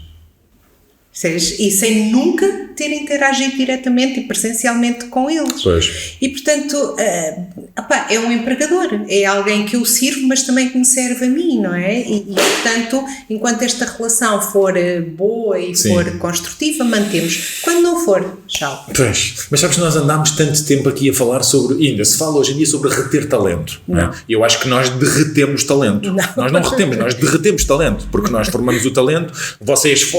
E sem nunca ter interagido diretamente e presencialmente com eles. Pois. E, portanto, é um empregador, é alguém que eu sirvo, mas também que me serve a mim, não é? E portanto, enquanto esta relação for boa e for construtiva, mantemos. Quando não for, tchau. Pois, mas sabes que nós andámos tanto tempo aqui a falar sobre, ainda se fala hoje em dia sobre reter talento. Não é? Eu acho que nós derretemos talento. Nós não retemos, nós derretemos talento, porque nós formamos o talento, vocês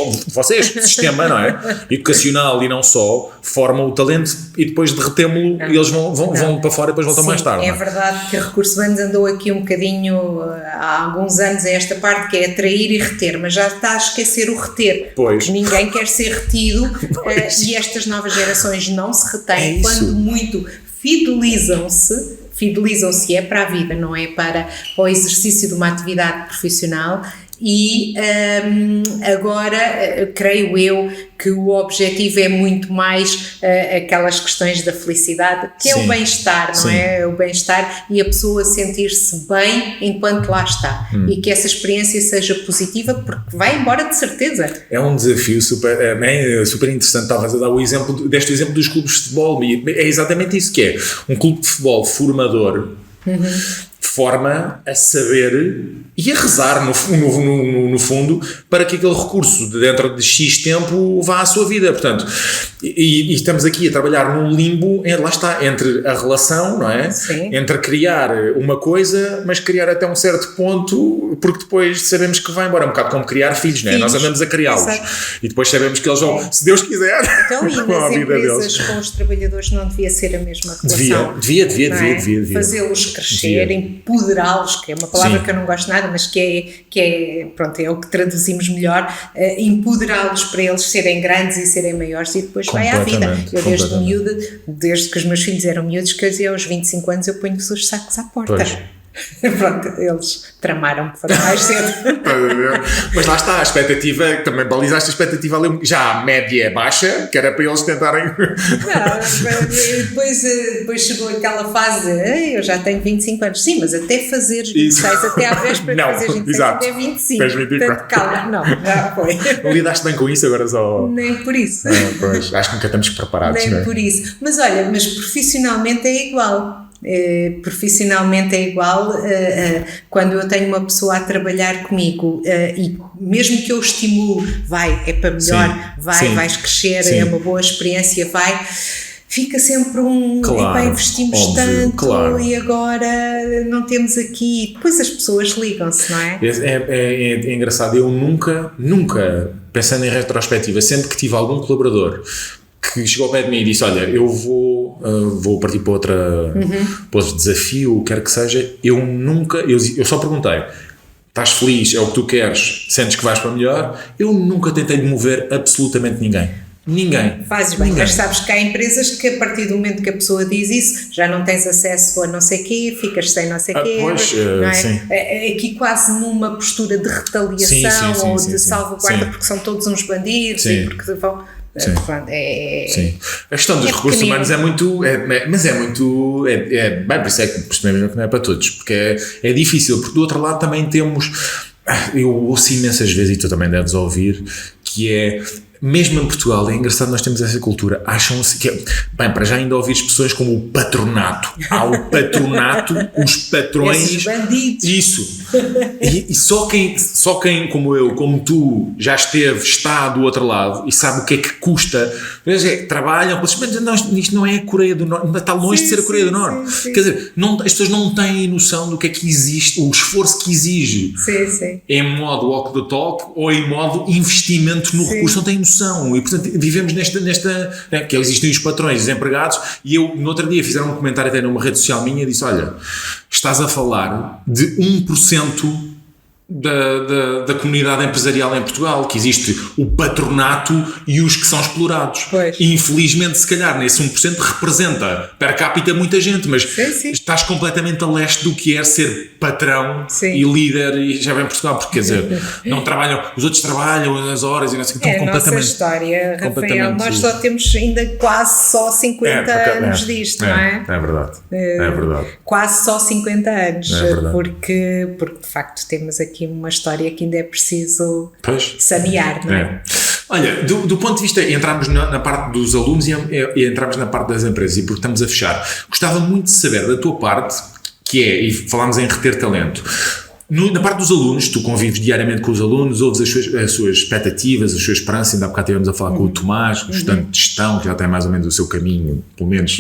sistema, não é? Educacional e não só, formam o talento e depois derretemo-lo e eles vão para fora e depois voltam mais tarde. É verdade que a Recursos Humanos andou aqui um bocadinho há alguns anos a esta parte que é atrair e reter, mas já está a esquecer o reter. Pois. Ninguém quer ser retido e estas novas gerações não se retêm, quando muito fidelizam-se é para a vida, não é para o exercício de uma atividade profissional. E agora creio eu que o objetivo é muito mais aquelas questões da felicidade, que é o bem-estar, não é? O bem-estar e a pessoa sentir-se bem enquanto lá está e que essa experiência seja positiva, porque vai embora de certeza. É um desafio super interessante. Estavas a dar o exemplo dos clubes de futebol, e é exatamente isso que é. Um clube de futebol formador forma a saber e a rezar no fundo para que aquele recurso dentro de X tempo vá à sua vida, portanto, e estamos aqui a trabalhar num limbo, lá está, entre a relação, não é? Sim. Entre criar uma coisa, mas criar até um certo ponto, porque depois sabemos que vai embora, um bocado como criar filhos, não é? Nós andamos a criá-los. Exato. E depois sabemos que eles vão, se Deus quiser, então, e nas empresas com os trabalhadores não devia ser a mesma relação? Devia. Fazê-los crescer, empoderá-los, que é uma palavra que eu não gosto nada, mas que é o que traduzimos melhor, empoderá-los para eles serem grandes e serem maiores e depois vai à vida. Eu desde que os meus filhos eram miúdos, que eu dizia aos 25 anos eu ponho-vos os sacos à porta. Pois. Pronto, eles tramaram para mais cedo. Mas lá está, a expectativa, também balizaste a expectativa ali, já a média é baixa, que era para eles tentarem. Não, depois chegou aquela fase de eu já tenho 25 anos, sim, mas até fazeres 26, até à véspera de fazeres 26, até 25. Portanto, calma, não, já foi. Não lidaste bem com isso, agora só. Nem por isso. Pois, acho que nunca estamos preparados. Nem por isso. Mas olha, profissionalmente é igual. Profissionalmente é igual quando eu tenho uma pessoa a trabalhar comigo e mesmo que eu estimule, é para melhor, vais crescer, é uma boa experiência, fica sempre investimos óbvio, tanto e agora não temos aqui, depois as pessoas ligam-se, não é? É engraçado, eu nunca, pensando em retrospectiva, sempre que tive algum colaborador que chegou ao pé de mim e disse, olha, eu vou partir para outro desafio, quer que seja, eu só perguntei, estás feliz, é o que tu queres, sentes que vais para melhor? Eu nunca tentei demover absolutamente ninguém. Fazes bem, mas sabes que há empresas que a partir do momento que a pessoa diz isso, já não tens acesso a não sei quê, ficas sem não sei quê, não é? Sim. Aqui quase numa postura de retaliação ou de salvaguarda, porque são todos uns bandidos e porque vão... Sim. Sim. A questão dos recursos humanos é muito. Bem, por isso é que percebemos que não é para todos, porque é difícil, porque do outro lado também temos. Eu ouço imensas vezes, e tu também deves ouvir, que é. Mesmo em Portugal, é engraçado, nós temos essa cultura, acham-se que, para já ainda ouvir expressões como o patronato, há o patronato, os patrões, esses bandidos. Isso, e só quem como eu, como tu, já está do outro lado e sabe o que é que custa, trabalham, mas isto não é a Coreia do Norte, está longe de ser a Coreia do Norte, quer dizer, as pessoas não têm noção do que é que existe, o esforço que exige, em modo walk the talk ou em modo investimento no recurso, não têm noção, e portanto vivemos nesta que existem os patrões, os empregados, e eu no outro dia fizeram um comentário até numa rede social minha e disse, olha, estás a falar de 1% da comunidade empresarial em Portugal, que existe o patronato e os que são explorados. E infelizmente, se calhar, nesse 1% representa per capita muita gente, mas estás completamente a leste do que é ser patrão e líder, e já vem Portugal, porque quer dizer, não trabalham, os outros trabalham as horas e não sei o que, estão completamente. A nossa história, Rafael, nós só temos ainda quase só 50 anos disto, não é? É verdade. É verdade. Quase só 50 anos, porque de facto temos aqui uma história que ainda é preciso sanear, não é? Olha, do ponto de vista, entramos na parte dos alunos e entramos na parte das empresas, e porque estamos a fechar, gostava muito de saber da tua parte, que é, e falámos em reter talento, na parte dos alunos, tu convives diariamente com os alunos, ouves as suas expectativas, as suas esperanças. Ainda há bocado estivemos a falar com o Tomás, o estudante de gestão, que já tem mais ou menos o seu caminho, pelo menos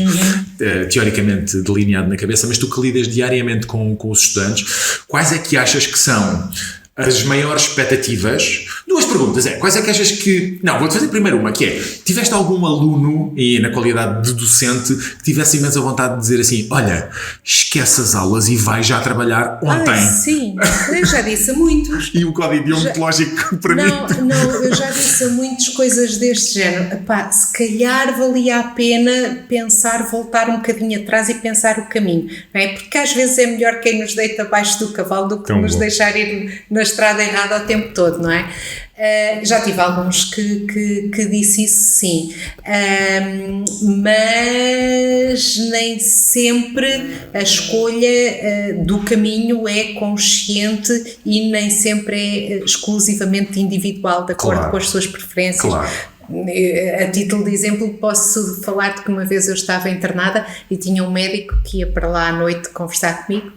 teoricamente delineado na cabeça, mas tu que lidas diariamente com os estudantes, quais é que achas que são as maiores expectativas? Duas perguntas, quais é que achas que... Não, vou-te fazer primeiro uma, que é, tiveste algum aluno, e na qualidade de docente, que tivesse imensa vontade de dizer assim, olha, esquece as aulas e vai já trabalhar ontem? Sim, eu já disse a muitos. E o código deontológico para mim? Não, eu já disse a muitas coisas deste género. Epá, se calhar valia a pena pensar, voltar um bocadinho atrás e pensar o caminho, não é? Porque às vezes é melhor quem nos deita abaixo do cavalo do que nos deixar ir na estrada errada o tempo todo, não é? Já tive alguns que disse isso, sim, mas nem sempre a escolha do caminho é consciente e nem sempre é exclusivamente individual, de acordo com as suas preferências. Claro. A título de exemplo, posso falar-te que uma vez eu estava internada e tinha um médico que ia para lá à noite conversar comigo,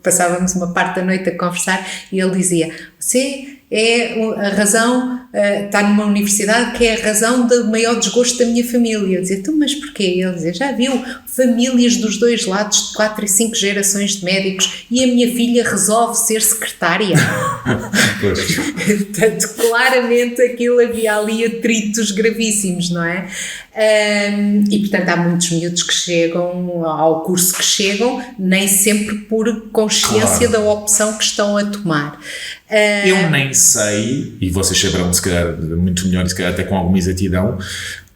passávamos uma parte da noite a conversar, e ele dizia, você é a razão, está numa universidade que é a razão do maior desgosto da minha família. Eu dizia, mas porquê? Ele dizia, já viu famílias dos dois lados de 4 e 5 gerações de médicos e a minha filha resolve ser secretária. Portanto, claramente aquilo havia ali atritos gravíssimos, não é? E portanto há muitos miúdos que chegam ao curso que chegam, nem sempre por consciência da opção que estão a tomar. Eu nem sei, e vocês saberão se calhar muito melhor e se calhar até com alguma exatidão,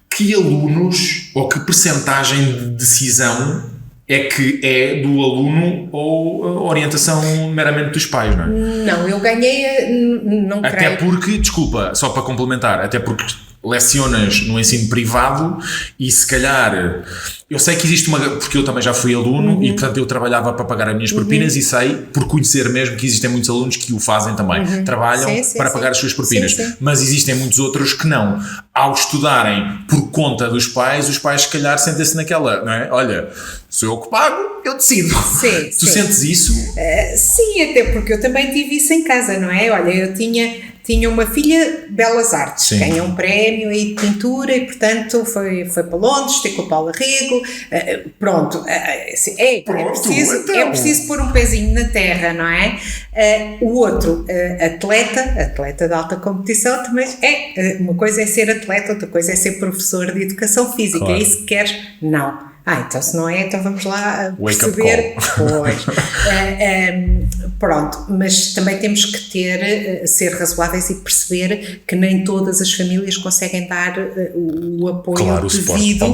que alunos ou que percentagem de decisão é que é do aluno ou a orientação meramente dos pais, não é? Não, eu ganhei, não creio. Até porque, desculpa, só para complementar, até porque lecionas no ensino privado e se calhar, eu sei que existe porque eu também já fui aluno e portanto eu trabalhava para pagar as minhas propinas e sei, por conhecer mesmo, que existem muitos alunos que o fazem também, trabalham para pagar as suas propinas, mas existem muitos outros que não, ao estudarem por conta dos pais, os pais se calhar sentem-se naquela, não é? Olha, sou eu que pago, eu decido. Tu sentes isso? Sim, até porque eu também tive isso em casa, não é? Olha, eu tinha uma filha Belas Artes, ganhou um prémio aí de pintura e portanto foi para Londres, ter com o Paulo Arrego, pronto, é preciso pôr um pezinho na terra, não é? O outro, atleta de alta competição, também uma coisa é ser atleta, outra coisa é ser professor de educação física, claro. É isso que queres? Não. Então se não é, então vamos lá perceber. Pois. Pronto, mas também temos que ser razoáveis e perceber que nem todas as famílias conseguem dar o apoio devido.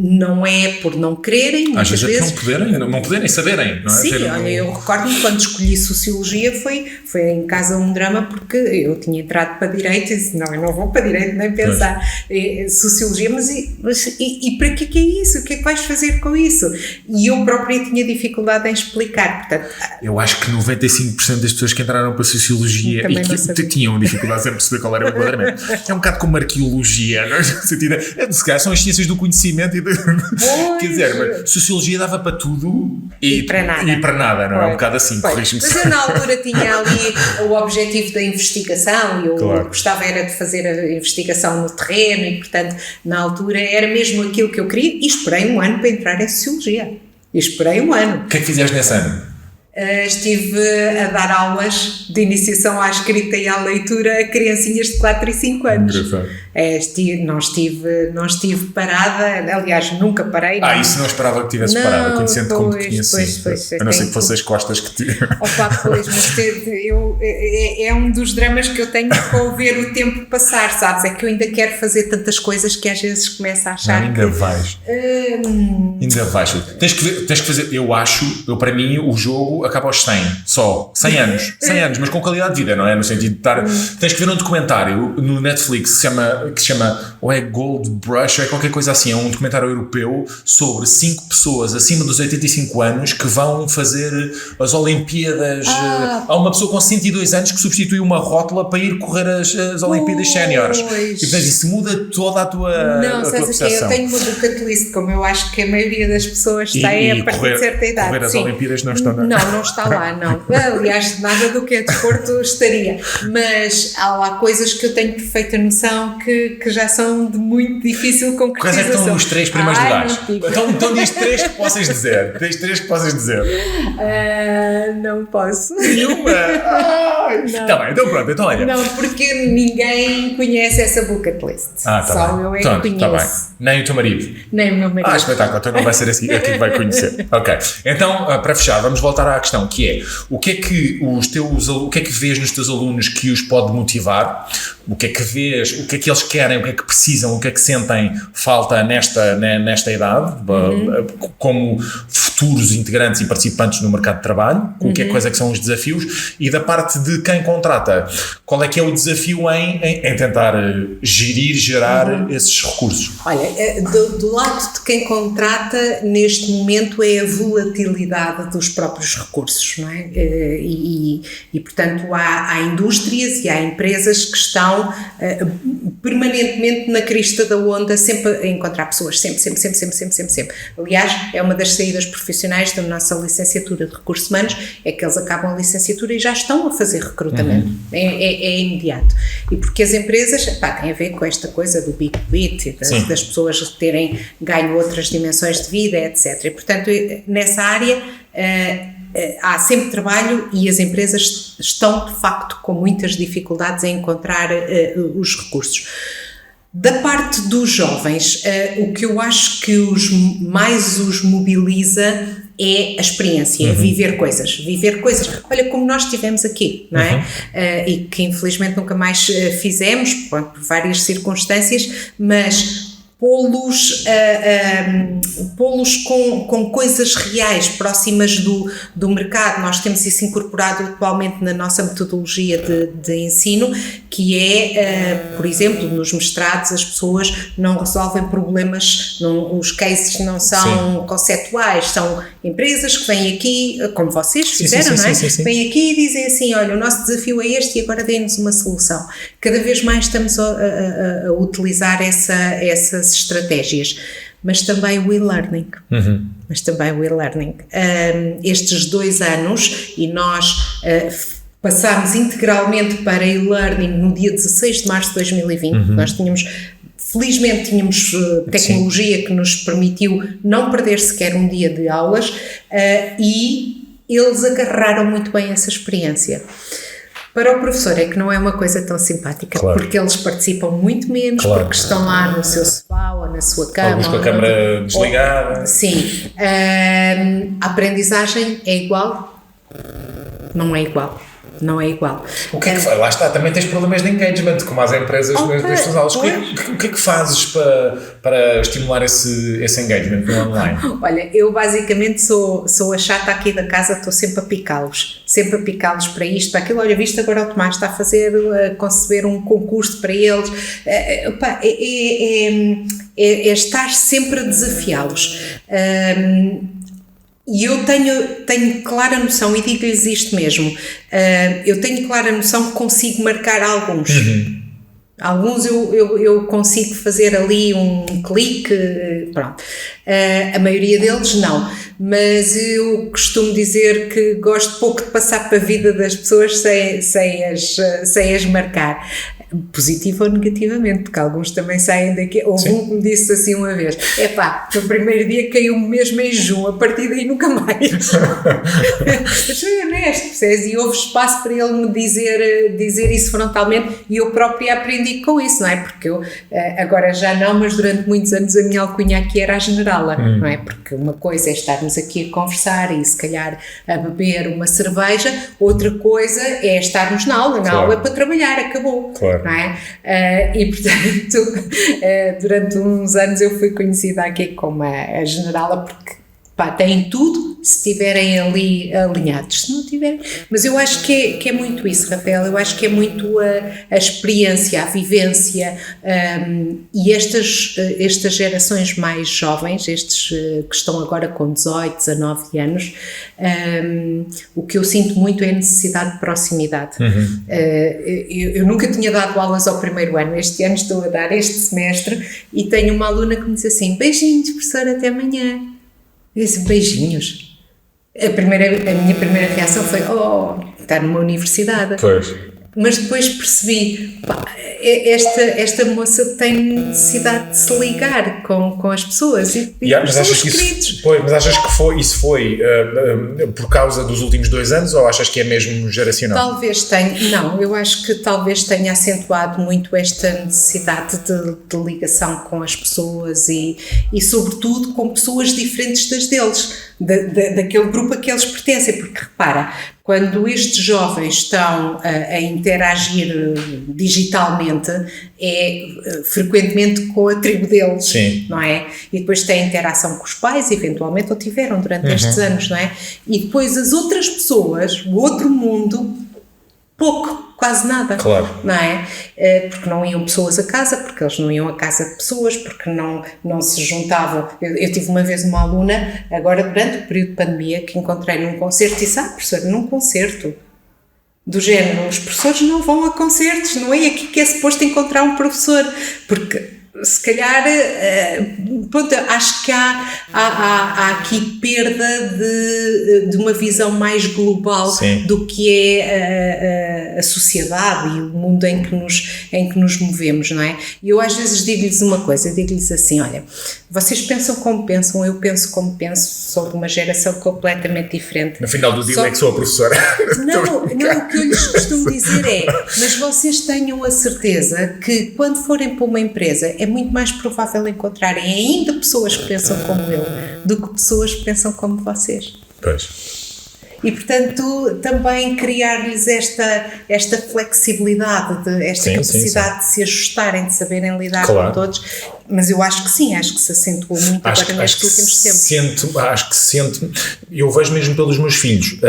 Não é por não quererem, às vezes não poderem saberem, não é? Sim, olha, eu recordo-me quando escolhi Sociologia foi em casa um drama, porque eu tinha entrado para Direito e disse, não, eu não vou para Direito nem pensar. Sociologia, mas para que é isso? O que é que vais fazer com isso? E eu própria tinha dificuldade em explicar. Portanto, eu acho que 95% das pessoas que entraram para Sociologia e que tinham dificuldade em perceber qual era o enquadramento. É um bocado como arqueologia, não é? Se calhar são as ciências do conhecimento e quer dizer, mas Sociologia dava para tudo e para nada, não é? Um bocado assim, corrige-me. Mas eu na altura tinha ali o objetivo da investigação e eu gostava era de fazer a investigação no terreno e portanto na altura era mesmo aquilo que eu queria e esperei um ano para entrar em Sociologia. Esperei um ano. O que é que fizeste nesse ano? Estive a dar aulas de iniciação à escrita e à leitura a criancinhas de 4 e 5 anos. Não estive parada, aliás, nunca parei. Isso não esperava que tivesse parada, conhecendo como te conheci. A não ser que fosse as costas que te... Mas é um dos dramas que eu tenho com ver o tempo passar, sabes? É que eu ainda quero fazer tantas coisas que às vezes começo a achar ainda vais. Tens que fazer, para mim, o jogo acaba aos 100, só. 100 anos. 100 anos, mas com qualidade de vida, não é? No sentido de estar... Tens que ver um documentário no Netflix que se chama ou é Gold Brush, ou é qualquer coisa assim, é um documentário europeu sobre 5 pessoas acima dos 85 anos que vão fazer as Olimpíadas. Há uma pessoa com 102 anos que substitui uma rótula para ir correr as Olimpíadas Séniores. E portanto isso muda toda a tua Não, sabes o que eu tenho uma bucket list, como eu acho que a maioria das pessoas tem a partir de certa idade. Correr as Olimpíadas não estão não está lá, não. Aliás, nada do que é desporto estaria. Mas há lá coisas que eu tenho perfeita noção que já são de muito difícil concretização. Quais é que estão os 3 primeiros lugares? Então diz 3 que possas dizer. Diz 3 que possas dizer. Não posso. Nenhuma? Está bem, então pronto, então olha. Não, porque ninguém conhece essa bucket list. Só eu é que conheço. Tá bem. Nem o teu marido? Nem o meu marido. Espetáculo, então não vai ser assim aqui que vai conhecer. Ok, então para fechar, vamos voltar à questão que é, o que é que vês nos teus alunos que os pode motivar? O que é que vês, o que é que eles querem, o que é que precisam, o que é que sentem falta nesta idade, como futuros integrantes e participantes no mercado de trabalho, o que é que são os desafios, e da parte de quem contrata, qual é que é o desafio em tentar gerar esses recursos? Olha, do lado de quem contrata, neste momento é a volatilidade dos próprios recursos, não é? E portanto há indústrias e há empresas que estão permanentemente na crista da onda, sempre a encontrar pessoas, sempre. Aliás, é uma das saídas profissionais da nossa licenciatura de Recursos Humanos, é que eles acabam a licenciatura e já estão a fazer recrutamento, é imediato. E porque as empresas, tem a ver com esta coisa do big quit, das pessoas terem ganho outras dimensões de vida, etc. E portanto, nessa área há sempre trabalho e as empresas estão de facto com muitas dificuldades em encontrar os recursos. Da parte dos jovens, o que eu acho que mais os mobiliza é a experiência, viver coisas. Olha, como nós tivemos aqui, não é? E que infelizmente nunca mais fizemos, por várias circunstâncias, mas pô-los com coisas reais, próximas do mercado. Nós temos isso incorporado atualmente na nossa metodologia de ensino, que é, por exemplo, nos mestrados as pessoas não resolvem problemas, os cases não são conceptuais, são empresas que vêm aqui, como vocês fizeram, não é? Vêm aqui e dizem assim, olha, o nosso desafio é este e agora dê-nos uma solução. Cada vez mais estamos a utilizar essas estratégias, mas também o e-learning. Estes 2 anos, e nós passámos integralmente para e-learning no dia 16 de março de 2020, nós felizmente tínhamos tecnologia que nos permitiu não perder sequer um dia de aulas, e eles agarraram muito bem essa experiência. Para o professor é que não é uma coisa tão simpática, porque eles participam muito menos, porque estão lá no seu sofá ou na sua cama. Alguns com a câmara desligada. Sim. A aprendizagem é igual? Não é igual. O que é que faz? Lá está, também tens problemas de engagement, como as empresas nas tuas aulas. O que é que fazes para estimular esse engagement no online? Olha, eu basicamente sou a chata aqui da casa, estou sempre a picá-los para isto, para aquilo. Olha, viste, agora o Tomás está a conceber um concurso para eles. É estar sempre a desafiá-los. E eu tenho clara noção, e digo-lhes isto mesmo, eu tenho clara noção que consigo marcar alguns. Alguns eu consigo fazer ali um clique, pronto. A maioria deles não, mas eu costumo dizer que gosto pouco de passar para a vida das pessoas sem as marcar. Positivo ou negativamente, porque alguns também saem daqui. Houve um que me disse assim uma vez: no primeiro dia caiu-me mesmo em junho, a partir daí nunca mais. Mas sou honesto, percebes? E houve espaço para ele me dizer isso frontalmente, e eu própria aprendi com isso, não é? Porque eu, agora já não, mas durante muitos anos a minha alcunha aqui era a generala, não é? Porque uma coisa é estarmos aqui a conversar e se calhar a beber uma cerveja, outra coisa é estarmos na aula. Na aula é para trabalhar, acabou. Claro. Não é? E portanto, durante uns anos eu fui conhecida aqui como a generala, porque Pá, têm tudo se estiverem ali alinhados, se não tiverem. Mas eu acho que é muito isso, Rafael, eu acho que é muito a experiência, a vivência, e estas gerações mais jovens, estes que estão agora com 18, 19 anos, o que eu sinto muito é a necessidade de proximidade. Eu nunca tinha dado aulas ao primeiro ano, este ano estou a dar este semestre e tenho uma aluna que me diz assim: beijinhos, professora, até amanhã. Eu disse: beijinhos. A minha primeira reação foi: está numa universidade. Pois. Mas depois percebi, pá, esta moça tem necessidade de se ligar com as pessoas e mas achas que mas achas que isso foi por causa dos últimos 2 anos, ou achas que é mesmo geracional? Eu acho que talvez tenha acentuado muito esta necessidade de ligação com as pessoas e sobretudo com pessoas diferentes das deles, daquele grupo a que eles pertencem, porque repara, quando estes jovens estão a interagir digitalmente, é frequentemente com a tribo deles, sim, não é? E depois têm interação com os pais, eventualmente, ou tiveram durante estes anos, não é? E depois as outras pessoas, o outro mundo, pouco, quase nada, claro, não é? Porque não iam pessoas a casa, porque eles não iam a casa de pessoas, porque não se juntavam. Eu tive uma vez uma aluna, agora durante o período de pandemia, que encontrei num concerto e disse: professora, num concerto do género, os professores não vão a concertos, não é aqui que é suposto encontrar um professor, porque se calhar, pronto, acho que há aqui perda de uma visão mais global, sim, do que é a sociedade e o mundo em que nos movemos, não é? E eu às vezes digo-lhes uma coisa, digo-lhes assim: olha, vocês pensam como pensam, eu penso como penso, sou de uma geração completamente diferente. No final do dia é que sou a professora. Não, o que eu lhes costumo dizer é: mas vocês tenham a certeza que quando forem para uma empresa é muito mais provável encontrarem ainda pessoas que pensam como eu do que pessoas que pensam como vocês. Pois. E, portanto, também criar-lhes esta flexibilidade, esta capacidade de se ajustarem, de saberem lidar, claro, com todos. Mas eu acho que sim, acho que se acentuou muito agora nestes últimos tempos. Acho que se sente, eu vejo mesmo pelos meus filhos,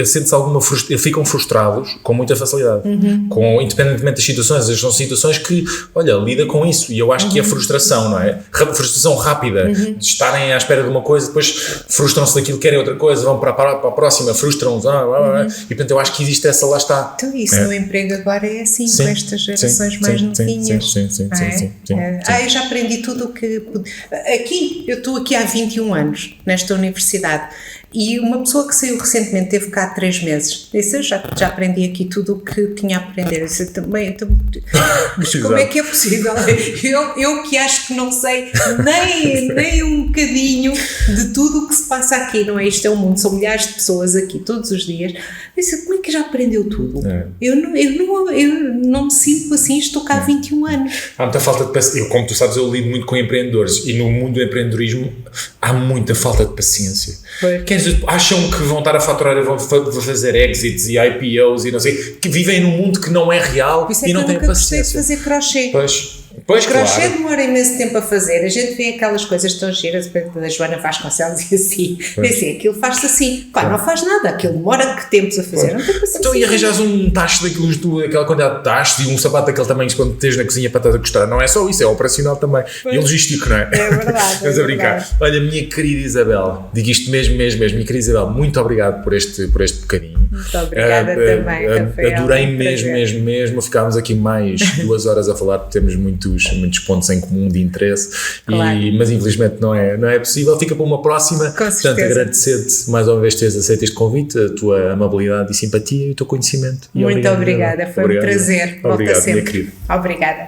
sente-se alguma frustração, ficam frustrados com muita facilidade, independentemente das situações, são situações que, olha, lida com isso, e eu acho que é frustração, não é? Frustração rápida, de estarem à espera de uma coisa, depois frustram-se daquilo, querem outra coisa, vão para a próxima, frustram-se, e portanto eu acho que existe essa, lá está. Então isso no emprego agora é assim, sim, com estas gerações mais novinhas. Sim. Eu já aprendi tudo o que... Aqui, eu estou aqui há 21 anos, nesta universidade, e uma pessoa que saiu recentemente, teve cá 3 meses, disse: eu já aprendi aqui tudo o que tinha a aprender. Eu disse: também, mas como é que é possível? Eu que acho que não sei nem um bocadinho de tudo o que se passa aqui, não é? Isto é um mundo, são milhares de pessoas aqui todos os dias. Eu disse: como é que já aprendeu tudo? Eu não me sinto assim, estou cá há 21 anos. Há muita falta de paciência. Como tu sabes, eu lido muito com empreendedores, e no mundo do empreendedorismo há muita falta de paciência. Acham que vão estar a faturar e vão fazer exits e IPOs e não sei, que vivem num mundo que não é real e não têm paciência. Por isso é que eu nunca gostei de fazer crochê. Pois, crochê, claro, demora imenso tempo a fazer. A gente vê aquelas coisas tão giras da Joana Vasconcelos e assim, aquilo faz-se assim. Pá, não faz nada, aquilo demora que tempos a fazer. Não tem paciência. Então, e arranjas um tacho daquilo, aquela quantidade de tachos e um sapato daquele tamanho quando tens na cozinha para estar a gostar. Não é só isso, é operacional também. E é logístico, não é? É verdade. Estás a brincar. Olha, minha querida Isabel, digo isto mesmo, minha querida Isabel, muito obrigado por este bocadinho. Muito obrigada também, Rafael. Adorei mesmo. Ficámos aqui mais 2 horas a falar, porque temos muitos pontos em comum de interesse, claro, mas infelizmente não é possível. Fica para uma próxima. Portanto, agradecer-te mais uma vez teres aceito este convite, a tua amabilidade e simpatia e o teu conhecimento. Muito obrigada, foi um prazer. Volta sempre. Minha querida. Obrigada.